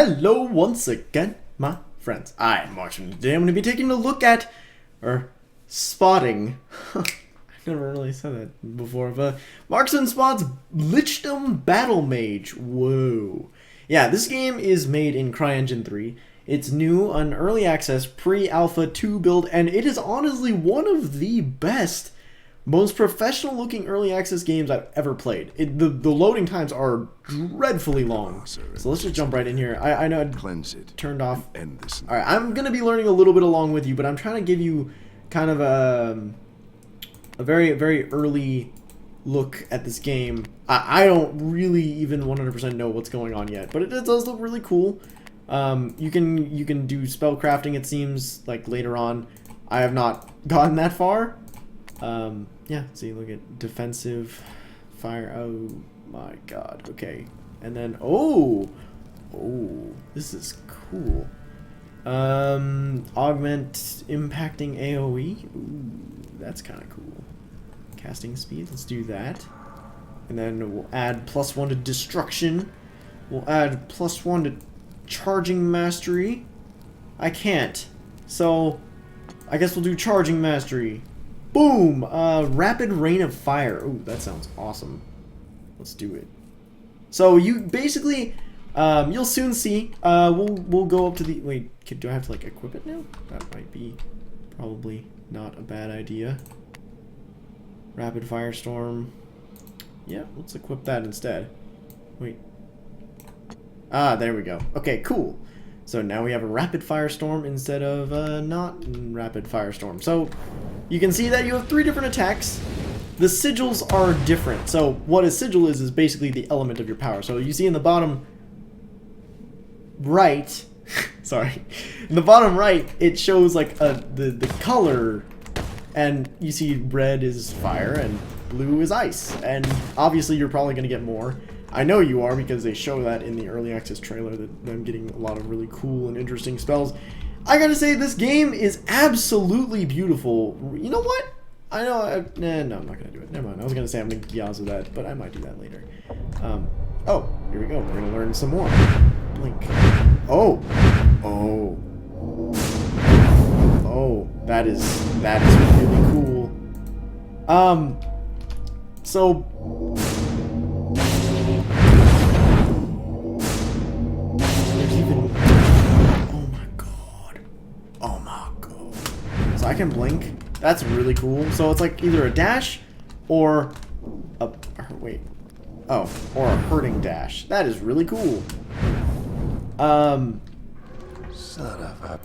Hello once again, my friends. I am Marksman. Today I'm going to be taking a look at, or spotting, I never really said that before, but Marksman spots Lichdom Battlemage. Whoa. Yeah, this game is made in CryEngine 3. It's new on early access, pre-alpha 2 build, and it is honestly one of the best, most professional looking early access games I've ever played. The loading times are dreadfully long. So let's just jump right in here. I know it turned off. Alright, I'm going to be learning a little bit along with you, but I'm trying to give you kind of a very, very early look at this game. I don't really even 100% know what's going on yet, but it does look really cool. You can do spell crafting, it seems, like later on. I have not gotten that far. Yeah, see, look at defensive fire. Oh my god. Okay. And then oh, this is cool. Augment impacting AoE. Ooh, that's kind of cool. Casting speed. Let's do that. And then we'll add +1 to destruction. We'll add +1 to charging mastery. I can't. So I guess we'll do charging mastery. Boom! Rapid rain of fire. Ooh, that sounds awesome. Let's do it. So you basically, you'll soon see. We'll go up to the. Wait, do I have to like equip it now? That might be probably not a bad idea. Rapid firestorm. Yeah, let's equip that instead. Wait. Ah, there we go. Okay, cool. So now we have a rapid firestorm instead of not rapid firestorm. So you can see that you have 3 different attacks. The sigils are different. So what a sigil is basically the element of your power. So you see in the bottom right, sorry, in the bottom right, it shows like the color, and you see red is fire and blue is ice. And obviously you're probably going to get more. I know you are, because they show that in the early access trailer, that I'm getting a lot of really cool and interesting spells. I gotta say, this game is absolutely beautiful. You know what? I know, no, I'm not gonna do it. Never mind. I was gonna say I'm gonna Gyazo that, but I might do that later. Oh, here we go. We're gonna learn some more. Blink. Oh, that is really cool. So. I can blink. That's really cool. So it's like either a dash or a wait. Oh, or a hurting dash. That is really cool. Son of a...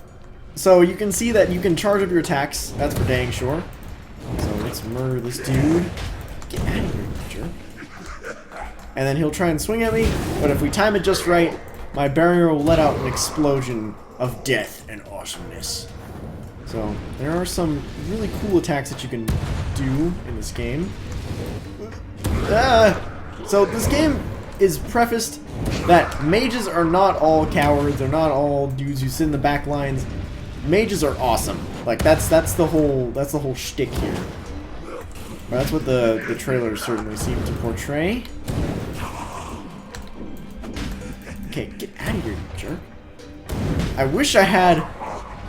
So you can see that you can charge up your attacks. That's for dang sure. So let's murder this dude. Get out of here, jerk. And then he'll try and swing at me, but if we time it just right, my barrier will let out an explosion of death and awesomeness. So, there are some really cool attacks that you can do in this game. So, this game is prefaced that mages are not all cowards, they're not all dudes who sit in the back lines. Mages are awesome. Like, that's the whole shtick here. Or that's what the trailers certainly seem to portray. Okay, get out of here, you jerk. I wish I had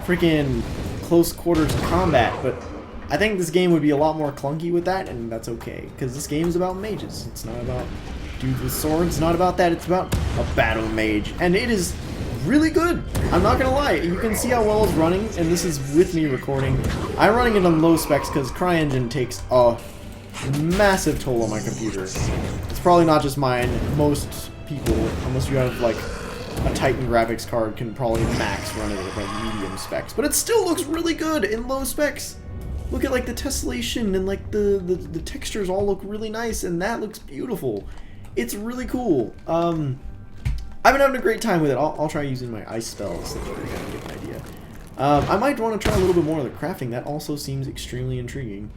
freaking close quarters combat, but I think this game would be a lot more clunky with that, and that's okay, because this game is about mages. It's not about dudes with swords, it's not about that, it's about a battle mage, and it is really good. I'm not gonna lie, you can see how well it's running, and this is with me recording. I'm running it on low specs because CryEngine takes a massive toll on my computer. It's probably not just mine. Most people, unless you have like a Titan graphics card, can probably max run it at like medium specs, but it still looks really good in low specs. Look at like the tessellation and like the textures all look really nice, and that looks beautiful. It's really cool. I've been having a great time with it. I'll try using my ice spells so you're gonna get an idea. I might want to try a little bit more of the crafting. That also seems extremely intriguing.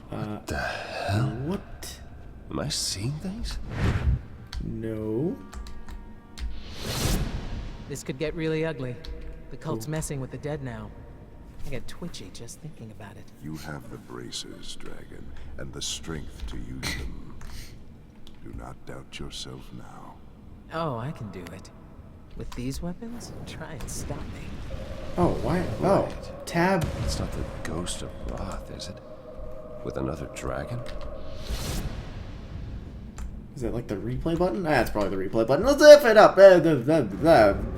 What the hell? What? Am I seeing things? No. This could get really ugly. The cult's messing with the dead now. I get twitchy just thinking about it. You have the braces, Dragon, and the strength to use them. Do not doubt yourself now. Oh, I can do it. With these weapons, try and stop me. Oh, why? Oh, Right. tab. It's not the ghost of Roth, is it? With another dragon? Is that like the replay button? That's probably the replay button. Let's F it up.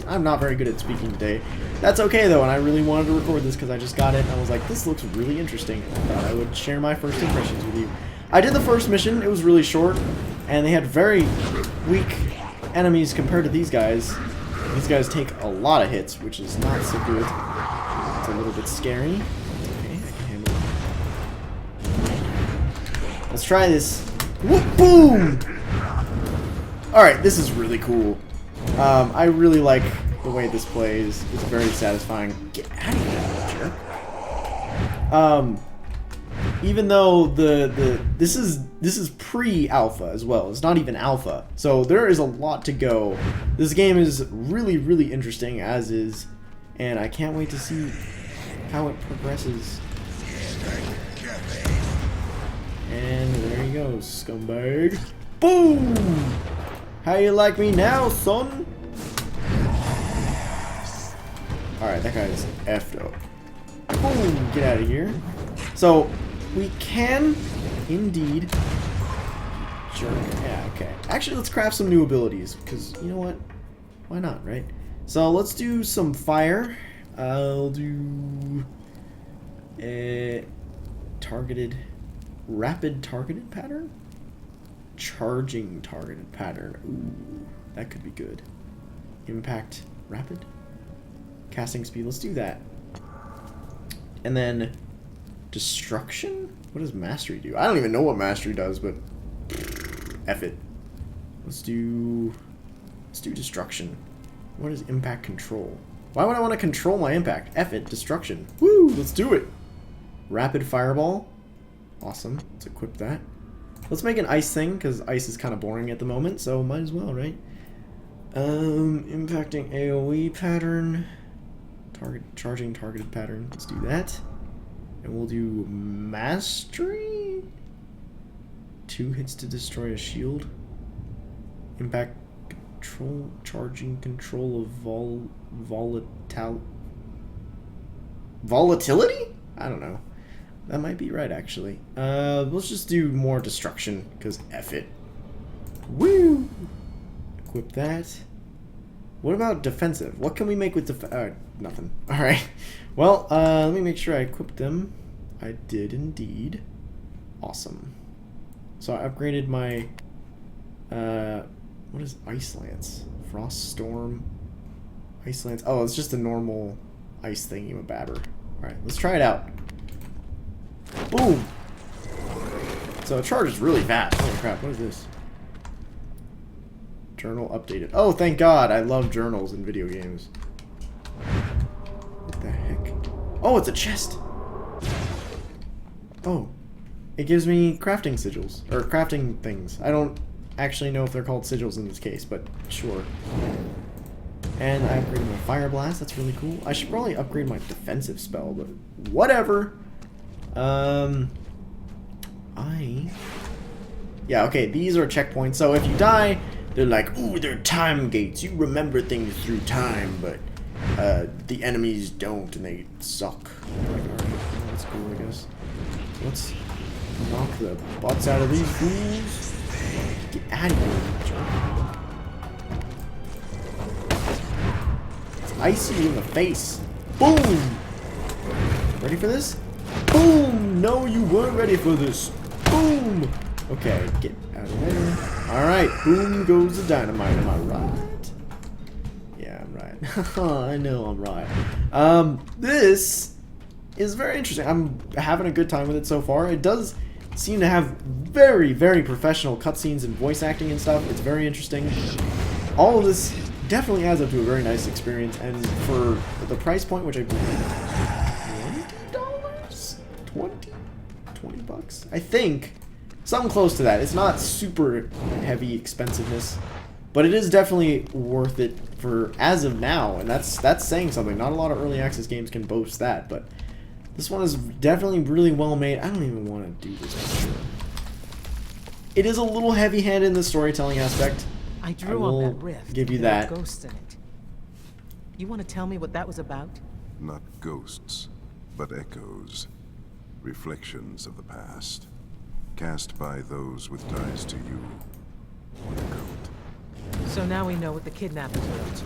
I'm not very good at speaking today. That's okay though, and I really wanted to record this because I just got it and I was like, this looks really interesting. I thought I would share my first impressions with you. I did the first mission. It was really short, and they had very weak enemies compared to these guys. These guys take a lot of hits, which is not so good. It's a little bit scary. Okay, I can handle it. Let's try this. Whoop, boom! Alright, this is really cool. I really like the way this plays. It's very satisfying. Get out of here, jerk. Even though this is pre-alpha as well. It's not even alpha. So there is a lot to go. This game is really, really interesting, as is, and I can't wait to see how it progresses. And there he goes, scumbag. Boom! How you like me now, son? Alright, that guy's effed up. Boom! Get out of here. So, we can indeed jerk. Yeah, okay. Actually, let's craft some new abilities, because, you know what? Why not, right? So, let's do some fire. I'll do rapid targeted pattern? Charging targeted pattern. Ooh, that could be good. Impact rapid? Casting speed, let's do that. And then destruction? What does mastery do? I don't even know what mastery does, but F it. Let's do destruction. What is impact control? Why would I want to control my impact? F it, destruction. Woo, let's do it. Rapid fireball. Awesome. Let's equip that. Let's make an ice thing, because ice is kind of boring at the moment, so might as well, right? Impacting AoE pattern. Charging targeted pattern. Let's do that. And we'll do mastery. 2 hits to destroy a shield. Impact control. Charging control of volatility? I don't know. That might be right, actually. Let's just do more destruction, because F it. Woo! Equip that. What about defensive? What can we make with nothing. Alright. Well, let me make sure I equipped them. I did indeed. Awesome. So I upgraded my, what is Ice Lance? Frost Storm? Ice Lance. Oh, it's just a normal ice thingy-mababber. Alright, let's try it out. Boom! So it charges really fast. Holy crap, what is this? Journal updated. Oh, thank God! I love journals in video games. What the heck? Oh, it's a chest! Oh. It gives me crafting sigils. Or crafting things. I don't actually know if they're called sigils in this case, but sure. And I upgraded my Fire Blast. That's really cool. I should probably upgrade my defensive spell, but whatever. Yeah, okay, these are checkpoints. So if you die, they're like, ooh, they're time gates. You remember things through time, but the enemies don't, and they suck. Like, alright, that's cool, I guess. So let's knock the butts out of these fools. Get out of here, jerk. It's icy in the face. Boom! Ready for this? Boom! No, you weren't ready for this. Boom! Okay, get out of there. Alright, boom goes the dynamite. Am I right? Yeah, I'm right. I know I'm right. This is very interesting. I'm having a good time with it so far. It does seem to have very, very professional cutscenes and voice acting and stuff. It's very interesting. All of this definitely adds up to a very nice experience, and for the price point, which I believe $20 bucks, I think, something close to that. It's not super heavy expensiveness, but it is definitely worth it for as of now, and that's saying something. Not a lot of early access games can boast that, but this one is definitely really well made. I don't even want to do this for sure. It is a little heavy-handed in the storytelling aspect. I drew on that rift. Give you There are that. ghosts in it. You want to tell me what that was about? Not ghosts, but echoes. Reflections of the past. Cast by those with ties to you. Or the cult. So now we know what the kidnappers were up to.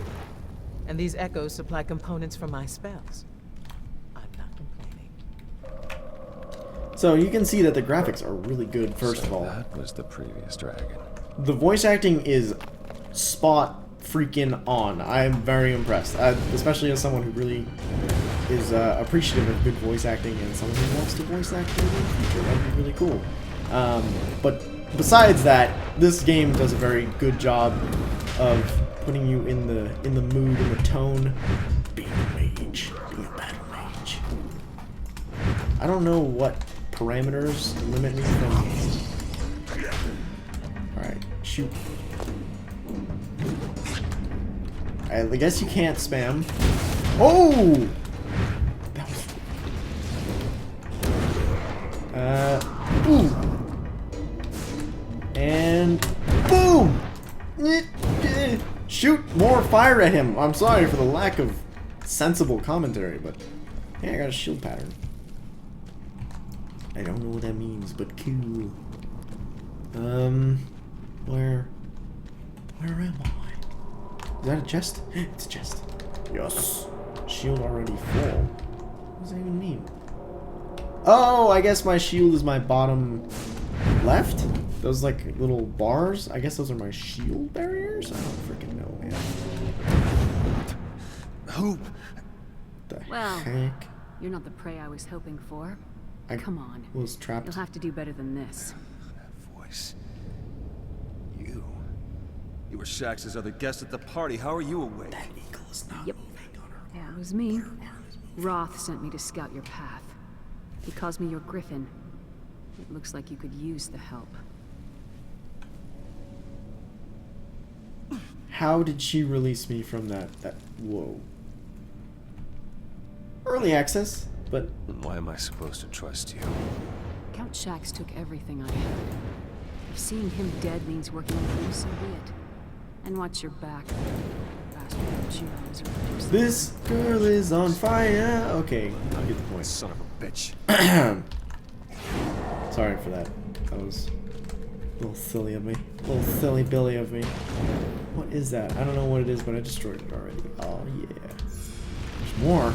And these echoes supply components for my spells. I'm not complaining. So you can see that the graphics are really good, first of all. That was the previous dragon. The voice acting is spot freaking on. I'm very impressed, especially as someone who really is appreciative of good voice acting and someone who wants to voice act in the future. That'd be really cool. But besides that, this game does a very good job of putting you in the mood and the tone. Being a mage, being a battle mage. I don't know what parameters limit me from. All right, shoot. I guess you can't spam. Oh! That was... Ooh! And... Boom! Shoot more fire at him! I'm sorry for the lack of sensible commentary, but... Yeah, I got a shield pattern. I don't know what that means, but cool. Where am I? Is that a chest? It's a chest. Yes. Shield already full. What does that even mean? Oh, I guess my shield is my bottom left? Those like little bars? I guess those are my shield barriers? I don't freaking know, man. Who? The Well, heck? you're not the prey I was hoping for. Come on. Was trapped. You'll have to do better than this. That voice. You were Shax's other guest at the party. How are you awake? That eagle is not Yep. moving on her. Yeah, it was me. Roth sent me to scout your path. He calls me your griffin. It looks like you could use the help. How did she release me from that? Whoa. Early access, but Why am I supposed to trust you? Count Shax took everything I had. If seeing him dead means working with you, so be it. And watch your back. Bastard Jones, you produce this girl is on fire. Okay, I'll get the point. Son of a bitch. Sorry for that. That was a little silly of me. A little silly Billy of me. What is that? I don't know what it is, but I destroyed it already. Oh, yeah. There's more.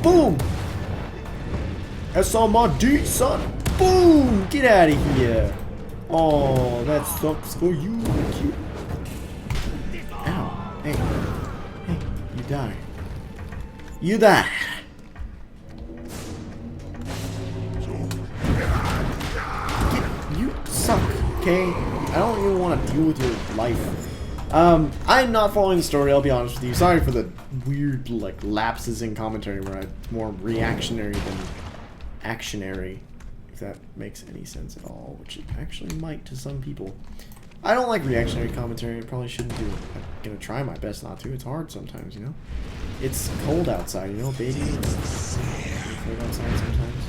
Boom! SMD, son! Boom! Get out of here! Oh, that sucks for you. Ow. Hey. Hey, you die. You die! You suck, okay? I don't even want to deal with your life. I'm not following the story, I'll be honest with you. Sorry for the weird, like, lapses in commentary where I'm more reactionary than actionary. If that makes any sense at all, which it actually might to some people. I don't like reactionary commentary, I probably shouldn't do it. I'm gonna try my best not to. It's hard sometimes, you know? It's cold outside, you know, baby? It's cold outside sometimes.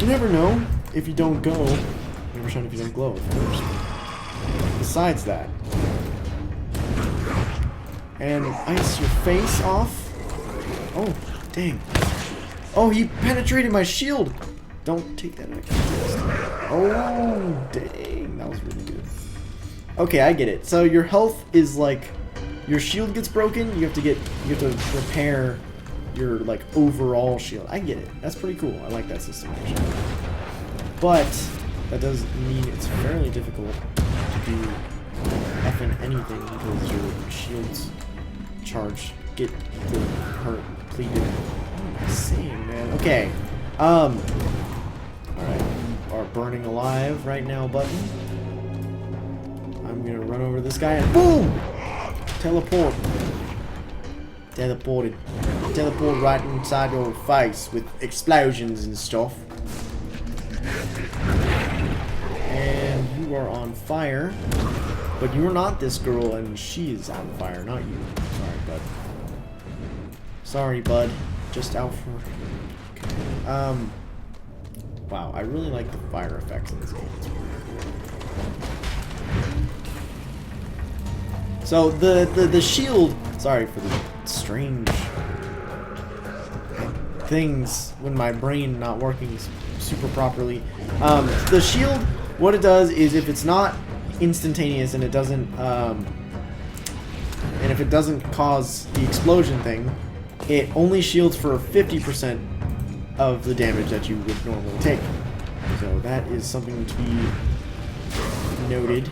You never know if you don't go. Never shown if you don't glow, of course. Besides that. And ice your face off. Oh, dang. Oh, he penetrated my shield. Don't take that extra test. Oh, dang. That was really good. Okay, I get it. So your health is like, your shield gets broken, you have to repair your like overall shield. I get it. That's pretty cool. I like that system actually. But that does mean it's fairly difficult to do effing anything because your shields charge get the hurt pleated. What am I saying, man? Okay. Alright. Our burning alive right now button. I'm gonna run over this guy and boom! Teleport. Teleported. Teleport right inside your face with explosions and stuff. And you are on fire. But you're not this girl and she is on fire, not you. Sorry, bud. Sorry, bud. Just out for... Okay. Wow, I really like the fire effects in this game. It's really cool. So the shield. Sorry for the strange things when my brain not working super properly. The shield, what it does is if it's not instantaneous and it doesn't and if it doesn't cause the explosion thing, it only shields for 50% of the damage that you would normally take. So that is something to be noted.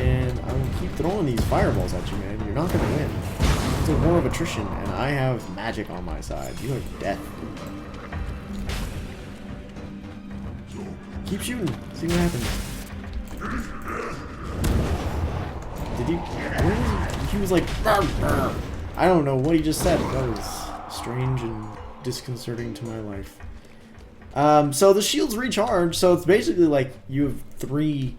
And I will keep throwing these fireballs at you, man. You're not gonna win. It's a war of attrition, and I have magic on my side. You have death. Keep shooting. See what happens. Did he? He was like, "Burr, burr." I don't know what he just said. That was strange and disconcerting to my life. So the shields recharge. So it's basically like you have 3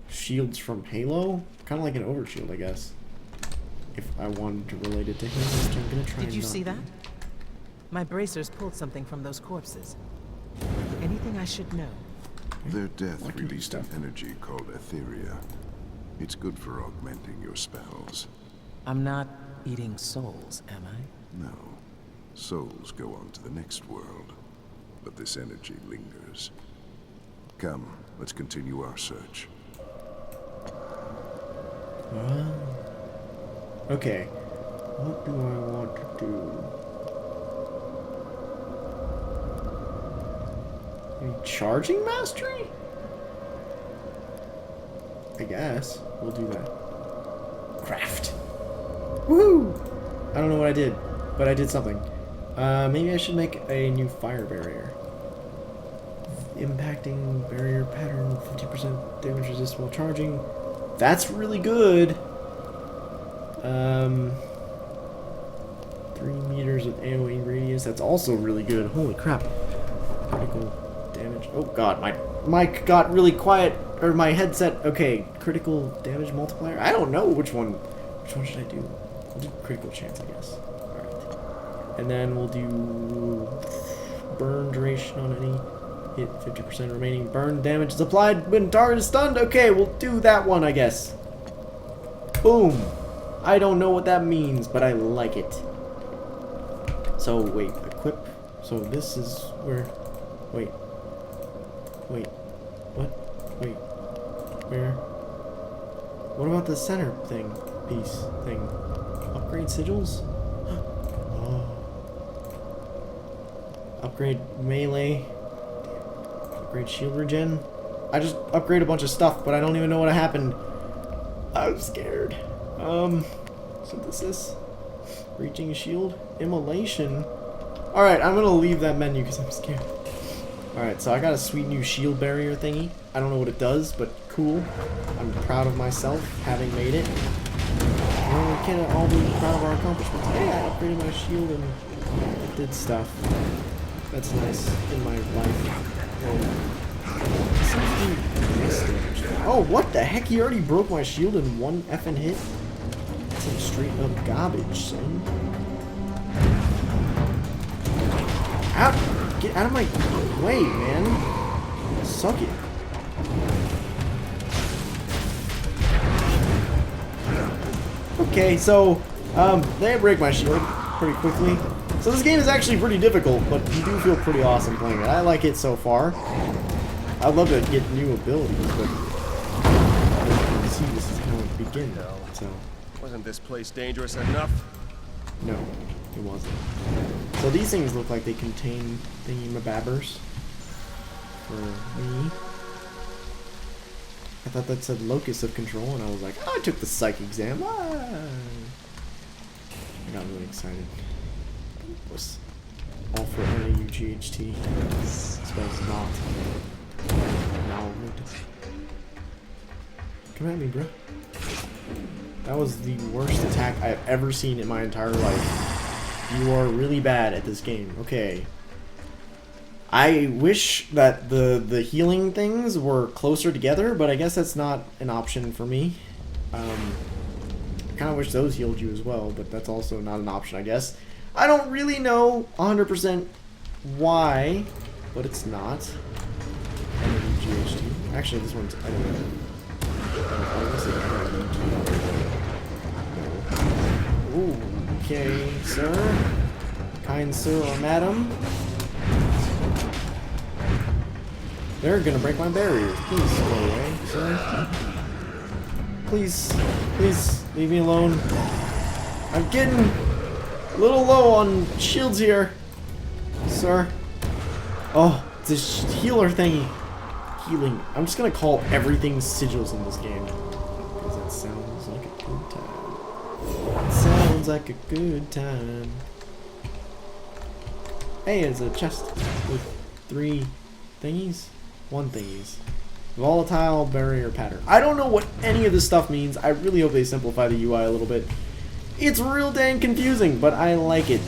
shields from Halo, kind of like an overshield, I guess. If I wanted to relate it to him, which I'm gonna try. Did you see that? My bracers pulled something from those corpses. Anything I should know? Their death released an energy called Etheria. It's good for augmenting your spells. I'm not eating souls, am I? No. Souls go on to the next world, but this energy lingers. Come, let's continue our search. Okay. What do I want to do? Maybe charging mastery? I guess. We'll do that. Craft. Woohoo! I don't know what I did, but I did something. Maybe I should make a new fire barrier. Impacting barrier pattern, 50% damage resist while charging. That's really good. 3 meters of AoE radius. That's also really good. Holy crap. Critical damage. Oh god, my mic got really quiet. Or my headset. Okay, critical damage multiplier. I don't know which one. Which one should I do? We'll do critical chance, I guess. Alright. And then we'll do burn duration on any hit. 50% remaining burn damage is applied when target is stunned. Okay, we'll do that one, I guess. Boom. I don't know what that means, but I like it. So wait, equip. So this is where. Wait. Wait. What? Wait. Where? What about the center thing? Piece thing. Upgrade sigils? Oh. Upgrade melee. Upgrade shield regen. I just upgrade a bunch of stuff, but I don't even know what happened. I'm scared. Synthesis. Reaching shield. Immolation. Alright, I'm gonna leave that menu because I'm scared. Alright, so I got a sweet new shield barrier thingy. I don't know what it does, but cool. I'm proud of myself having made it. Well, we can't all be proud of our accomplishments. Hey, I upgraded my shield and it did stuff. That's nice in my life. Oh, what the heck? He already broke my shield in one effing hit? That's some straight up garbage, son. Out! Get out of my way, man. Suck it. Okay, so, they break my shield pretty quickly. So this game is actually pretty difficult, but you do feel pretty awesome playing it. I like it so far. I'd love to get new abilities, but you can see this is how it begins. So Wasn't this place dangerous enough? no, it wasn't. So these things look like they contain thingy-mababbers for me. I thought that said locus of control, and I was like, oh, I took the psych exam. Ah. I got really excited. It was all for NAUGHT. Spells not. Now, come at me, bro. That was the worst attack I've ever seen in my entire life. You are really bad at this game. Okay. I wish that the healing things were closer together, but I guess that's not an option for me. I kind of wish those healed you as well, but that's also not an option, I guess. I don't really know 100% why, but it's not. GHT. Actually, this one's... I don't know. Ooh, okay, sir. Kind sir or madam. They're gonna break my barriers. Please go away, sir. Please, please leave me alone. I'm getting a little low on shields here, sir. Oh, this healer thingy. Healing. I'm just gonna call everything sigils in this game. Because it sounds like a good time. It sounds like a good time. Hey, it's a chest with 3 thingies. 1 thingies. Volatile barrier pattern. I don't know what any of this stuff means. I really hope they simplify the UI a little bit. It's real dang confusing, but I like it.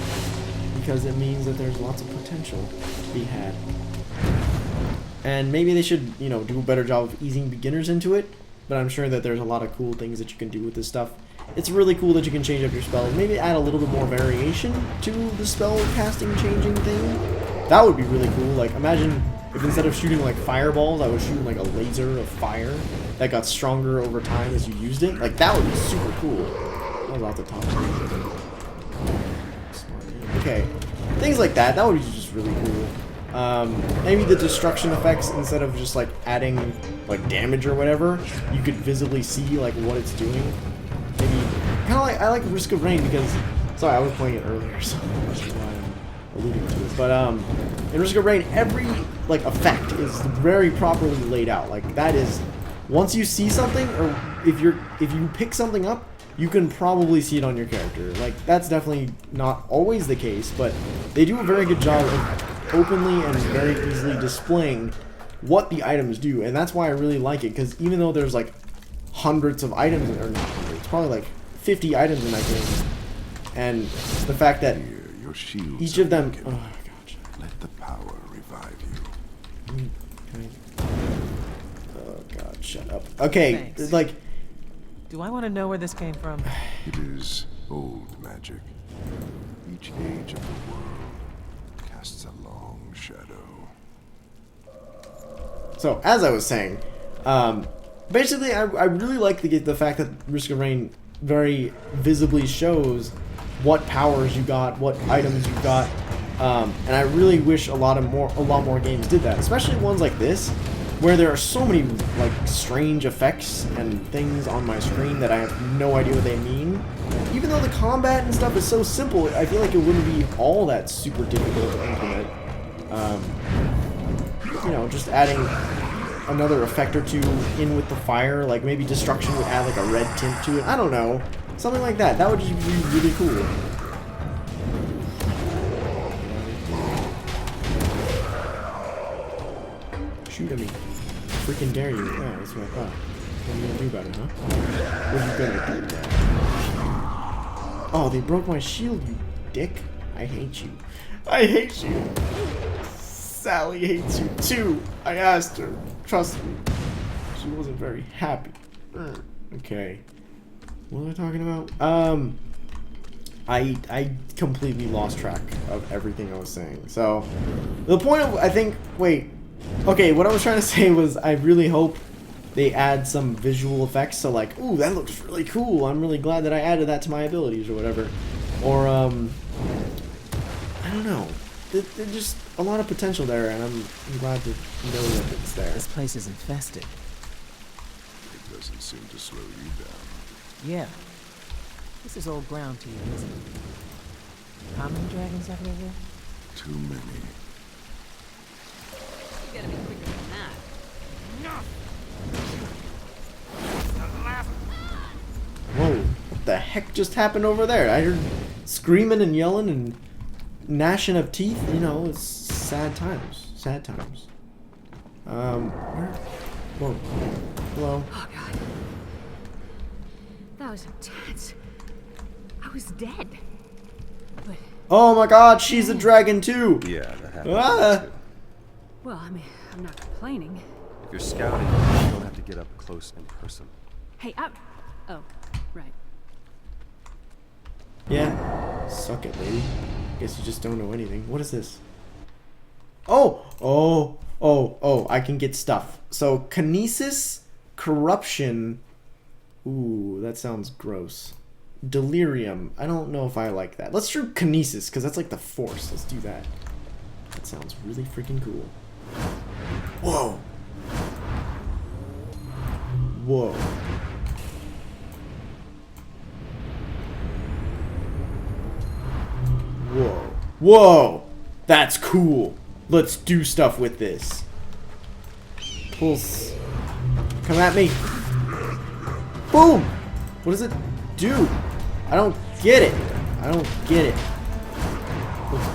Because it means that there's lots of potential to be had. And maybe they should, you know, do a better job of easing beginners into it. But I'm sure that there's a lot of cool things that you can do with this stuff. It's really cool that you can change up your spells. Maybe add a little bit more variation to the spell casting changing thing. That would be really cool. Like, imagine if instead of shooting like fireballs, I was shooting like a laser of fire that got stronger over time as you used it. Like, that would be super cool. That was off the top. Okay. Things like that. That would be just really cool. Maybe the destruction effects, instead of just like adding like damage or whatever, you could visibly see like what it's doing. Maybe kind of like, I like Risk of Rain because, sorry, I was playing it earlier, so that's why I'm alluding to it. But in Risk of Rain, every like effect is very properly laid out. Like, that is, once you see something, or if you pick something up, you can probably see it on your character. Like, that's definitely not always the case, but they do a very good job of openly and very easily displaying what the items do, and that's why I really like it, because even though there's like hundreds of items, or not hundreds, probably like 50 items in that game, and the fact that Your shields each of them, broken. oh gosh, Let the power revive you. oh god, shut up. Okay, Thanks. like, Do I want to know where this came from? It is old magic. Each age of the world casts a long shadow. so as I was saying, basically I really like the fact that Risk of Rain very visibly shows what powers you got, what items you got, and I really wish a lot more games did that, especially ones like this, where there are so many like strange effects and things on my screen that I have no idea what they mean. Even though the combat and stuff is so simple, I feel like it wouldn't be all that super difficult to implement. You know, just adding another effect or two in with the fire, like maybe destruction would add like a red tint to it. I don't know, something like that. That would just be really cool. Shoot at me. Freaking dare you. Yeah, that's what I thought. What are you gonna do about it, huh? What are you gonna do about it? Oh, they broke my shield, you dick. I hate you. I hate you. Sally hates you too. I asked her. Trust me. She wasn't very happy. Okay. What was I talking about? I completely lost track of everything I was saying. So, the point of, I think, wait. Okay, what I was trying to say was I really hope they add some visual effects. So like, ooh, that looks really cool. I'm really glad that I added that to my abilities or whatever. Or, I don't know. There's just a lot of potential there, and I'm glad to know that it's there. This place is infested. It doesn't seem to slow you down. Yeah. This is old ground to you, isn't it? How many dragons have you here? Too many. You gotta be quicker than that. Whoa, what the heck just happened over there? I heard screaming and yelling and gnashing of teeth. You know, it's sad times. Sad times. Where? Whoa. Hello. Oh god. That was intense. I was dead. But, Oh my god, she's a dragon too! Yeah, that happens. Ah! well, I mean, I'm not complaining. If you're scouting, you don't have to get up close in person. Hey, up. Oh, right. Yeah. Suck it, lady. Guess you just don't know anything. What is this? Oh! Oh! Oh! Oh! I can get stuff. So, Kinesis, Corruption, Ooh, that sounds gross. Delirium. I don't know if I like that. Let's try Kinesis, because that's like the Force. Let's do that. That sounds really freaking cool. Whoa. Whoa. Whoa. Whoa! That's cool. Let's do stuff with this. Pulse. Come at me. Boom! What does it do? I don't get it. I don't get it. Looks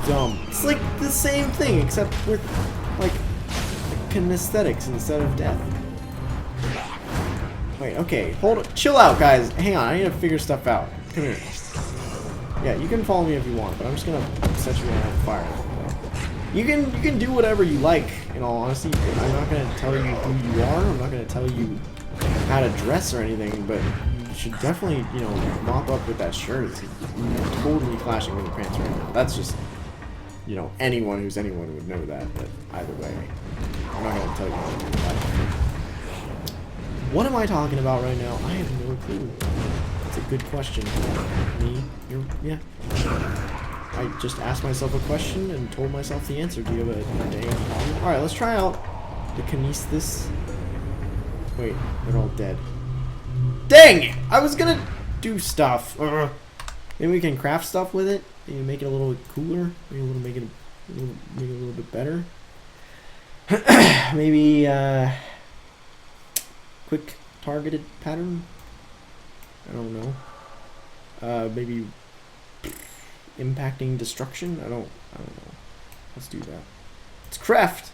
dumb. It's like the same thing, except with, like, kinesthetics instead of death. Wait, okay. Hold on. Chill out, guys. Hang on. I need to figure stuff out. Come here. Yeah, you can follow me if you want, but I'm just gonna set you on fire. You can do whatever you like, in all honesty. I'm not gonna tell you who you are. I'm not gonna tell you how to dress or anything, but you should definitely, you know, mop up with that shirt. It's totally clashing with your pants right now. That's just, you know, anyone who's anyone would know that, but either way, I'm not gonna tell you how to do that. What am I talking about right now? I have no clue. That's a good question. Me? Yeah. I just asked myself a question and told myself the answer. Do you have a dang problem? Alright, let's try out the Kinesis. Wait, they're all dead. Dang it! I was gonna do stuff. Maybe we can craft stuff with it. Maybe make it a little bit cooler. Maybe make it a little bit better. Maybe quick targeted pattern. I don't know. Maybe impacting destruction. I don't know. Let's do that. It's craft.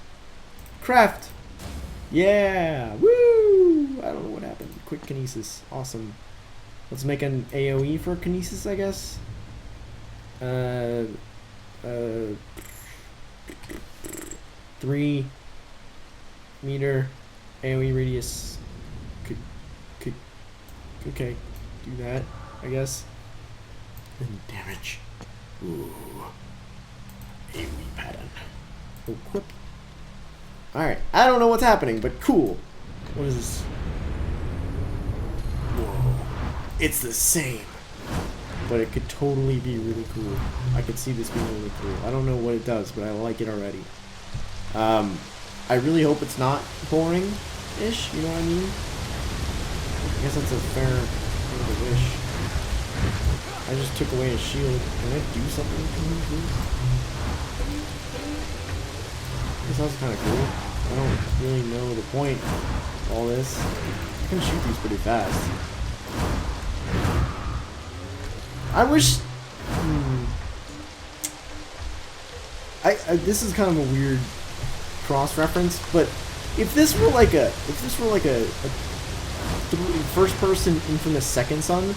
Craft. Yeah. Woo! I don't know what happened. Quick kinesis. Awesome. Let's make an AoE for kinesis, I guess. 3 meter AoE radius. Okay, do that, I guess. And damage. Ooh. AoE pattern. Equip. Alright, I don't know what's happening, but cool. What is this? Whoa. It's the same. But it could totally be really cool. I could see this being really cool. I don't know what it does, but I like it already. I really hope it's not boring-ish, you know what I mean? I guess that's a fair thing to wish. I just took away his shield. Can I do something to him, please? This sounds kind of cool. I don't really know the point of all this. I can shoot these pretty fast. I wish... this is kind of a weird cross-reference, but if this were like a first-person Infamous Second Son,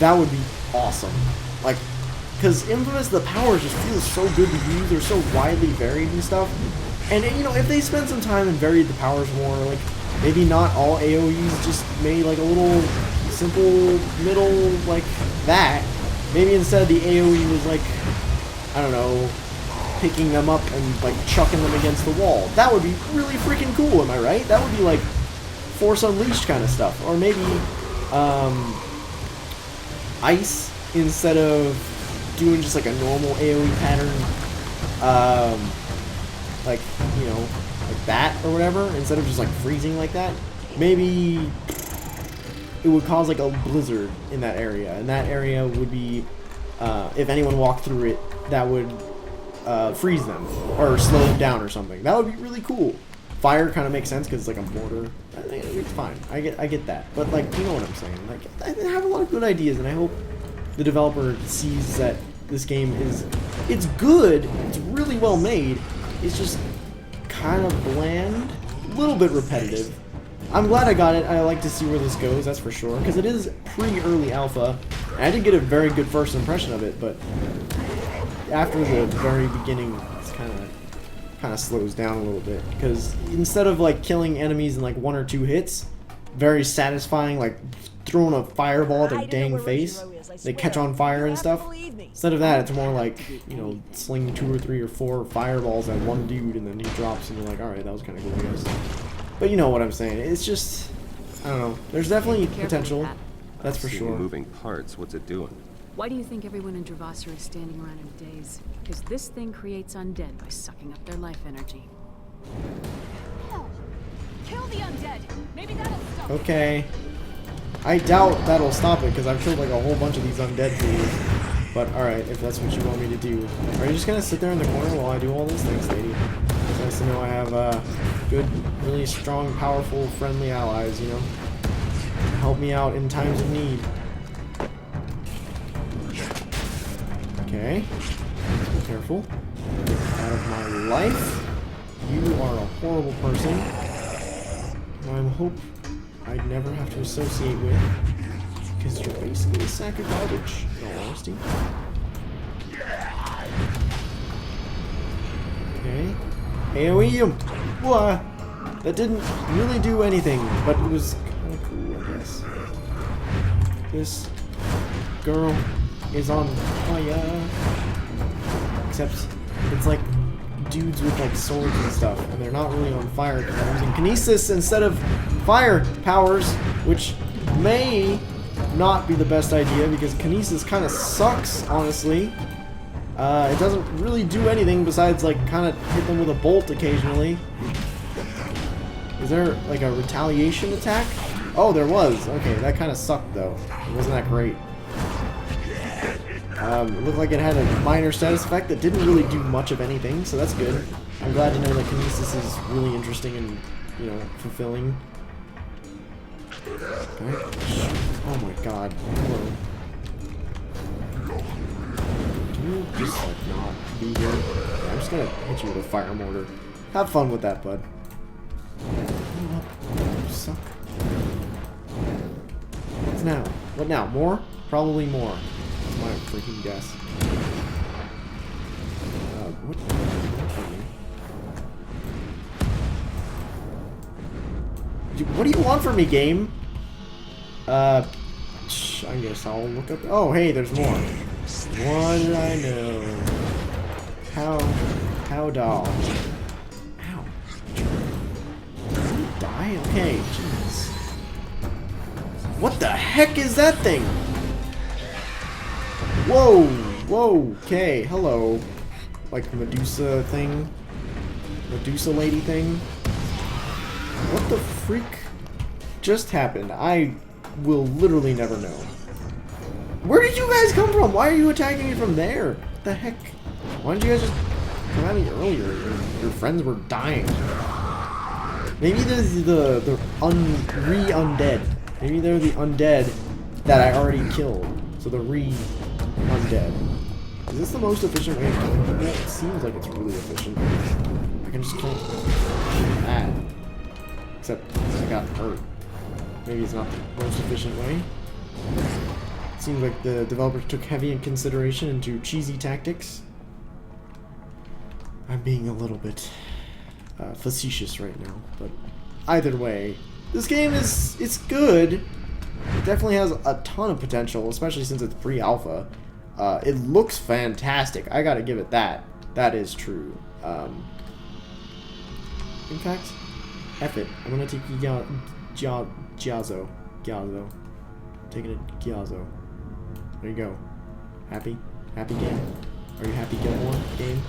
that would be awesome. Like, because Infamous, the powers just feel so good to use. They're so widely varied and stuff. And you know, if they spend some time and varied the powers more, like maybe not all AoEs, just made like a little simple middle like that. Maybe instead the AoE was like, I don't know, picking them up and like chucking them against the wall. That would be really freaking cool, am I right? That would be like Force Unleashed kind of stuff. Or maybe ice instead of doing just like a normal AoE pattern. Like, you know, like that or whatever, instead of just like freezing like that. Maybe it would cause like a blizzard in that area, and that area would be, if anyone walked through it, that would freeze them or slow them down or something. That would be really cool. Fire kind of makes sense because it's like a mortar. I think it's fine. I get that, but like, you know what I'm saying. Like, I have a lot of good ideas, and I hope the developer sees that this game it's good. It's really well made. It's just kind of bland, a little bit repetitive. I'm glad I got it. I like to see where this goes, that's for sure, because it is pre-early alpha. And I did get a very good first impression of it, but after the very beginning, it's kind of slows down a little bit. Because instead of like killing enemies in like 1 or 2 hits, very satisfying, like throwing a fireball at their dang face, they catch on fire and stuff. Instead of that, it's more like, you know, sling 2 or 3 or 4 fireballs at one dude and then he drops and you're like, alright, that was kind of cool, I guess. But you know what I'm saying. It's just, I don't know. There's definitely Careful with potential. that. That's for Seeing sure. moving parts, what's it doing? Why do you think everyone in Dravasir is standing around in a daze? Because this thing creates undead by sucking up their life energy. Hell, kill the undead. Maybe that'll stop it. Okay. I doubt that'll stop it because I've killed like a whole bunch of these undead dudes. But alright, if that's what you want me to do. Are you just gonna sit there in the corner while I do all these things, lady? It's nice to know I have good, really strong, powerful, friendly allies, you know? Help me out in times of need. Okay. Be careful. Get out of my life. You are a horrible person. I hope I'd never have to associate with. Because you're basically a sack of garbage, in all honesty. Okay. AoE him! Whoa! That didn't really do anything, but it was kind of cool, I guess. This girl is on fire. Except it's like dudes with like swords and stuff, and they're not really on fire because they're using kinesis instead of fire powers, which may not be the best idea because kinesis kind of sucks, honestly. It doesn't really do anything besides like kind of hit them with a bolt occasionally. Is there like a retaliation attack? Oh, there was. Okay, that kind of sucked though. It wasn't that great. It looked like it had a minor status effect that didn't really do much of anything, so that's good. I'm glad to know that kinesis is really interesting and, you know, fulfilling. Okay. Oh my god. Hello. Can you just, like, not be here? Yeah, I'm just gonna hit you with a fire mortar. Have fun with that, bud. You suck. What's now? What now? More? Probably more. That's my freaking guess. What do you want from me, game? I guess I'll look up. Oh, hey, there's more. What did I know? How dog? Ow. Did he die? Okay, jeez. What the heck is that thing? Whoa, whoa, okay, hello. Like Medusa thing? Medusa lady thing? What the freak just happened? I will literally never know. Where did you guys come from? Why are you attacking me from there? What the heck? Why didn't you guys just come at me earlier? Your friends were dying. Maybe they're the undead. Maybe they're the undead that I already killed. So the undead. Is this the most efficient way of killing people? It seems like it's really efficient. I can just kill that. Except I got hurt. Maybe it's not the most efficient way. It seems like the developers took heavy in consideration into cheesy tactics. I'm being a little bit facetious right now, but either way, this game it's good. It definitely has a ton of potential, especially since it's pre-alpha. It looks fantastic. I gotta give it that. That is true. In fact, F it. I'm gonna take Gyazo. Taking it Gyazo. There you go. Happy? Happy game? Are you happy Gilmore game?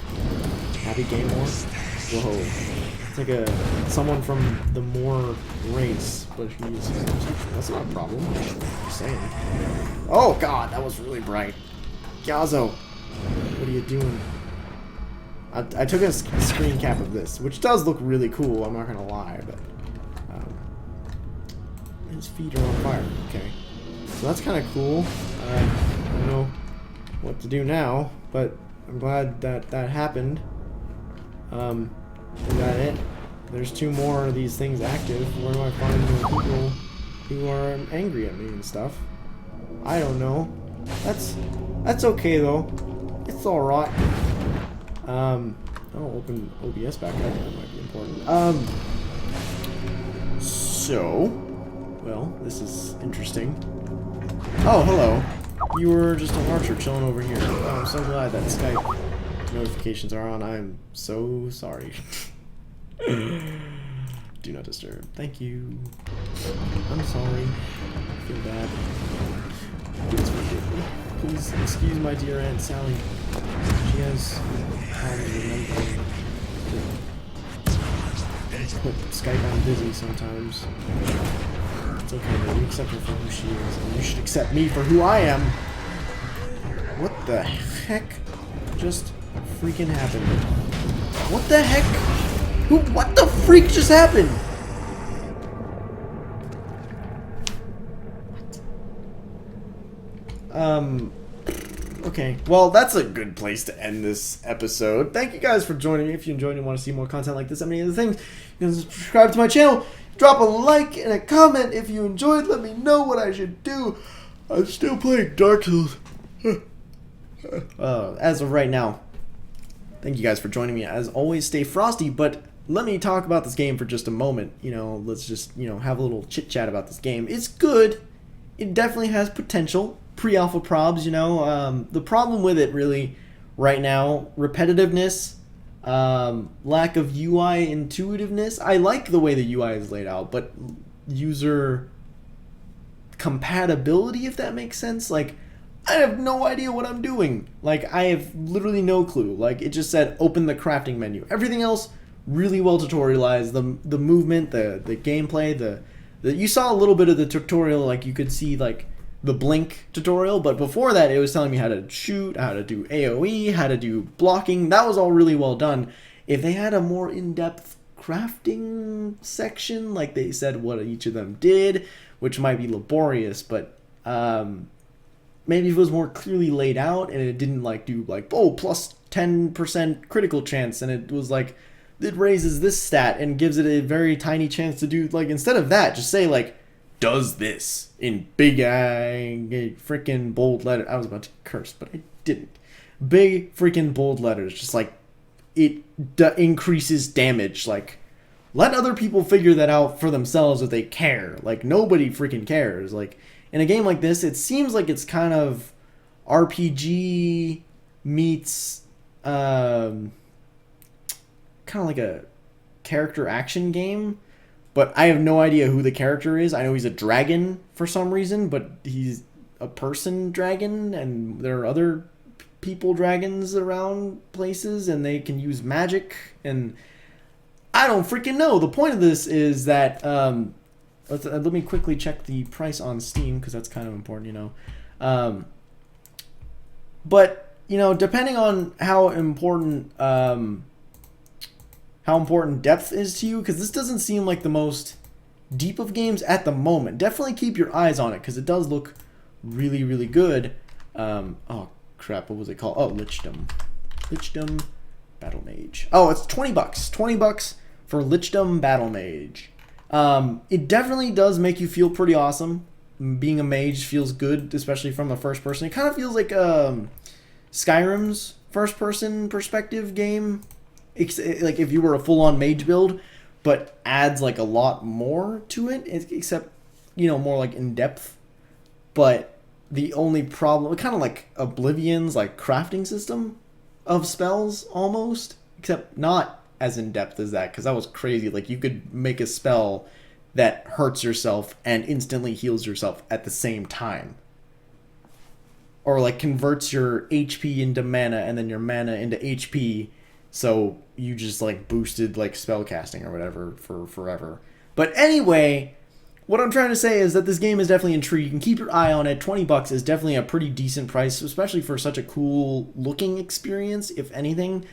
Happy Game More? Whoa. It's like someone from the Moor race, but he's that's not a problem. Just saying. Oh god, that was really bright. Gyazo, what are you doing? I took a screen cap of this, which does look really cool, I'm not gonna lie, but his feet are on fire. Okay. So that's kinda cool. I don't know what to do now, but I'm glad that that happened. Is that it? There's 2 more of these things active. Where do I find the people who are angry at me and stuff? I don't know. That's okay though. It's alright. I'll open OBS back up. That might be important. So, well, this is interesting. Oh, hello. You were just an archer chilling over here. Oh, I'm so glad that Skype notifications are on. I'm so sorry. Do not disturb. Thank you. I'm sorry. I feel bad. Please forgive me. Please excuse my dear Aunt Sally. She has problems remembering to put Skype on busy sometimes. It's okay though. You accept her for who she is, and you should accept me for who I am. What the heck just freaking happened? What the heck? What the freak just happened? Okay, well, that's a good place to end this episode. Thank you guys for joining me. If you enjoyed and want to see more content like this and many other things, you can subscribe to my channel, drop a like and a comment if you enjoyed. Let me know what I should do. I'm still playing Dark Souls as of right now. Thank you guys for joining me. As always, stay frosty, but let me talk about this game for just a moment. You know, let's just, you know, have a little chit chat about this game. It's good. It definitely has potential. Pre-alpha probs, you know. The problem with it really right now, repetitiveness, lack of UI intuitiveness. I like the way the UI is laid out, but user compatibility, if that makes sense. Like, I have no idea what I'm doing. Like, I have literally no clue. Like, it just said open the crafting menu. Everything else really well tutorialized. The movement, the gameplay, the you saw a little bit of the tutorial. Like, you could see like the blink tutorial, but before that it was telling me how to shoot, how to do AoE, how to do blocking. That was all really well done. If they had a more in-depth crafting section, like they said what each of them did, which might be laborious, but maybe if it was more clearly laid out and it didn't like do like, oh, plus 10% critical chance, and it was like, it raises this stat and gives it a very tiny chance to do, like, instead of that, just say like, does this in big freaking bold letters. I was about to curse, but I didn't. Big freaking bold letters, just like it increases damage. Like, let other people figure that out for themselves if they care. Like, nobody freaking cares. Like, in a game like this, it seems like it's kind of RPG meets kind of like a character action game. But I have no idea who the character is. I know he's a dragon for some reason, but he's a person dragon, and there are other people dragons around places, and they can use magic, and I don't freaking know. The point of this is that, let me quickly check the price on Steam, because that's kind of important, you know. But, you know, depending on how important depth is to you, because this doesn't seem like the most deep of games at the moment. Definitely keep your eyes on it, because it does look really, really good. Oh crap, what was it called? Oh, Lichdom. Lichdom Battlemage. Oh, it's $20. $20 for Lichdom Battlemage. It definitely does make you feel pretty awesome. Being a mage feels good, especially from a first person. It kind of feels like Skyrim's first person perspective game. Like if you were a full-on mage build, but adds like a lot more to it, except, you know, more like in depth. But the only problem, kind of like Oblivion's like crafting system of spells almost, except not as in depth as that, because that was crazy. Like, you could make a spell that hurts yourself and instantly heals yourself at the same time, or like converts your HP into mana and then your mana into HP. So you just like boosted like spell casting or whatever for forever. But anyway, what I'm trying to say is that this game is definitely intriguing. Keep your eye on it. $20 is definitely a pretty decent price, especially for such a cool looking experience. If anything,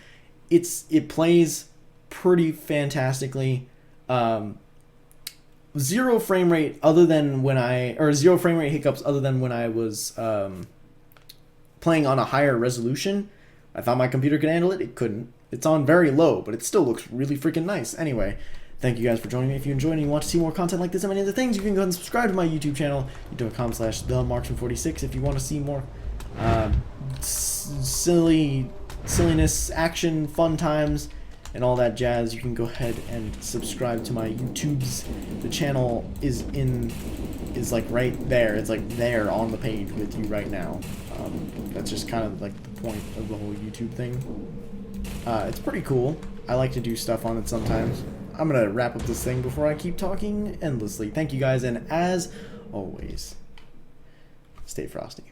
it plays pretty fantastically. Zero frame rate hiccups other than when I was playing on a higher resolution. I thought my computer could handle it. It couldn't. It's on very low, but it still looks really freaking nice. Anyway, thank you guys for joining me. If you enjoyed and you want to see more content like this and many other things, you can go ahead and subscribe to my YouTube channel, youtube.com/themarksman46. If you want to see more silliness, action, fun times, and all that jazz, you can go ahead and subscribe to my YouTubes. The channel is like right there. It's like there on the page with you right now. That's just kind of like the point of the whole YouTube thing. It's pretty cool. I like to do stuff on it sometimes. I'm gonna wrap up this thing before I keep talking endlessly. Thank you guys, and as always, stay frosty.